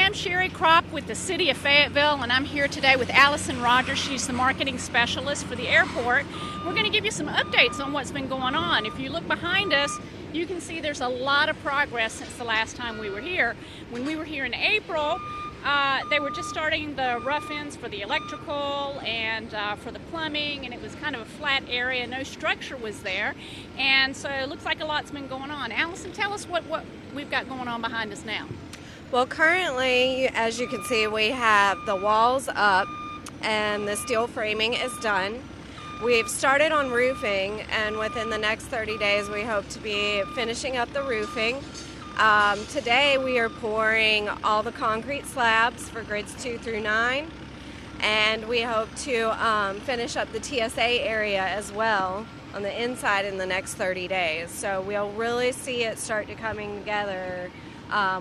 I'm Sherry Kropp with the City of Fayetteville, and I'm here today with Allison Rogers. She's the marketing specialist for the airport. We're going to give you some updates on what's been going on. If you look behind us, you can see there's a lot of progress since the last time we were here. When we were here in April, they were just starting the rough ends for the electrical and for the plumbing, and it was kind of a flat area. No structure was there, and so it looks like a lot's been going on. Allison, tell us what we've got going on behind us now. Well, currently, as you can see, we have the walls up and the steel framing is done. We've started on roofing, and within the next 30 days, we hope to be finishing up the roofing. Today, we are pouring all the concrete slabs for grids 2 through 9, and we hope to finish up the TSA area as well on the inside in the next 30 days. So we'll really see it start to coming together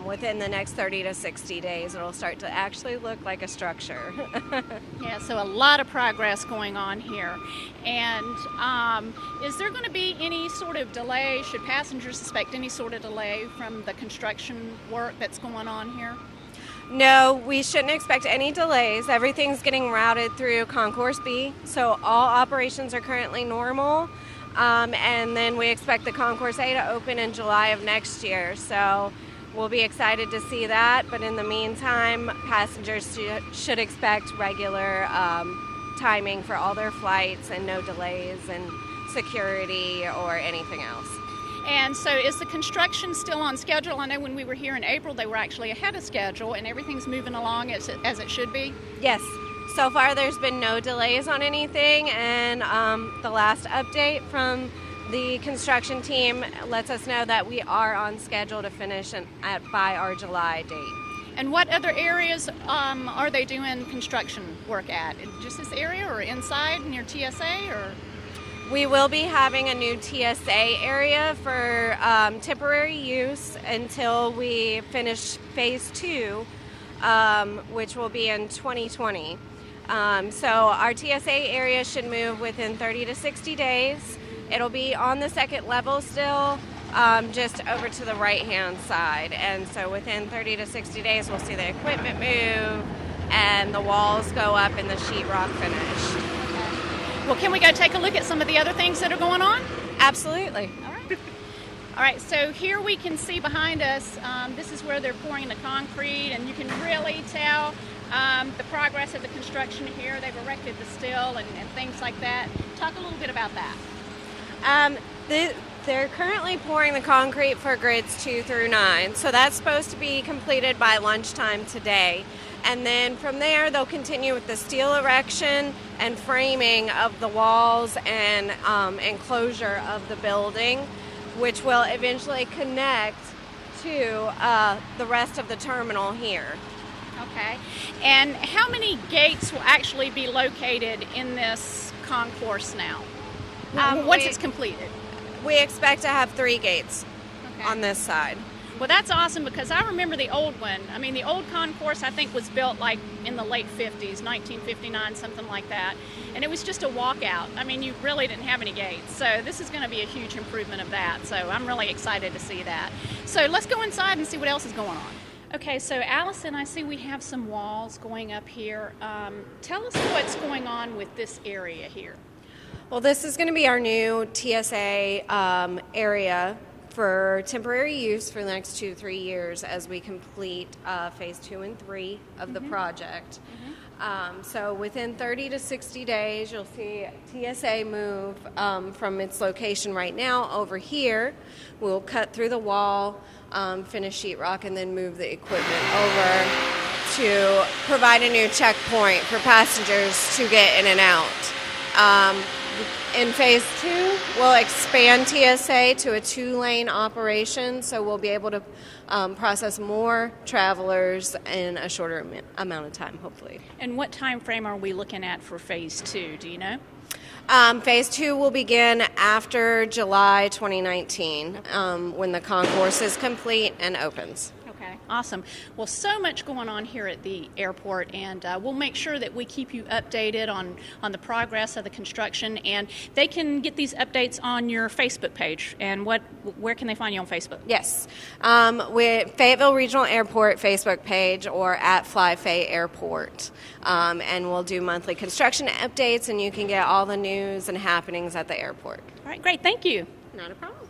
within the next 30 to 60 days. It'll start to actually look like a structure. Yeah, so a lot of progress going on here. And is there going to be any sort of delay? Should passengers suspect any sort of delay from the construction work that's going on here? No, we shouldn't expect any delays. Everything's getting routed through Concourse B, so all operations are currently normal. And then we expect the Concourse A to open in July of next year. So we'll be excited to see that, but in the meantime, passengers should expect regular timing for all their flights and no delays and security or anything else. And so is the construction still on schedule? I know when we were here in April, they were actually ahead of schedule, and everything's moving along as it should be? Yes. So far, there's been no delays on anything, and the last update from the construction team lets us know that we are on schedule to finish by our July date. And what other areas are they doing construction work at? Just this area or inside near TSA? Or we will be having a new TSA area for temporary use until we finish phase 2, which will be in 2020. So our TSA area should move within 30 to 60 days. It'll be on the second level still, just over to the right-hand side. And so within 30 to 60 days, we'll see the equipment move and the walls go up and the sheetrock finish. Well, can we go take a look at some of the other things that are going on? Absolutely. All right. All right, so here we can see behind us, this is where they're pouring the concrete, and you can really tell the progress of the construction here. They've erected the steel and things like that. Talk a little bit about that. They're currently pouring the concrete for grids 2 through 9, so that's supposed to be completed by lunchtime today. And then from there, they'll continue with the steel erection and framing of the walls and enclosure of the building, which will eventually connect to the rest of the terminal here. Okay. And how many gates will actually be located in this concourse now? Once it's completed? We expect to have 3 gates on this side. Well, that's awesome, because I remember the old one. I mean, the old concourse, I think, was built like in the late 50s, 1959, something like that. And it was just a walkout. I mean, you really didn't have any gates. So this is going to be a huge improvement of that. So I'm really excited to see that. So let's go inside and see what else is going on. Okay, so Allison, I see we have some walls going up here. Tell us what's going on with this area here. Well, this is going to be our new TSA area for temporary use for the next 2-3 years as we complete phase 2 and 3 of the project. So within 30 to 60 days, you'll see TSA move from its location right now over here. We'll cut through the wall, finish sheetrock, and then move the equipment over to provide a new checkpoint for passengers to get in and out. In phase 2, we'll expand TSA to a 2-lane operation, so we'll be able to process more travelers in a shorter amount of time, hopefully. And what time frame are we looking at for phase 2? Do you know? Phase 2 will begin after July 2019, when the concourse is complete and opens. Okay. Awesome. Well, so much going on here at the airport, and we'll make sure that we keep you updated on the progress of the construction. And they can get these updates on your Facebook page. And where can they find you on Facebook? Yes, with Fayetteville Regional Airport Facebook page or at FlyFay Airport. And we'll do monthly construction updates, and you can get all the news and happenings at the airport. All right, great. Thank you. Not a problem.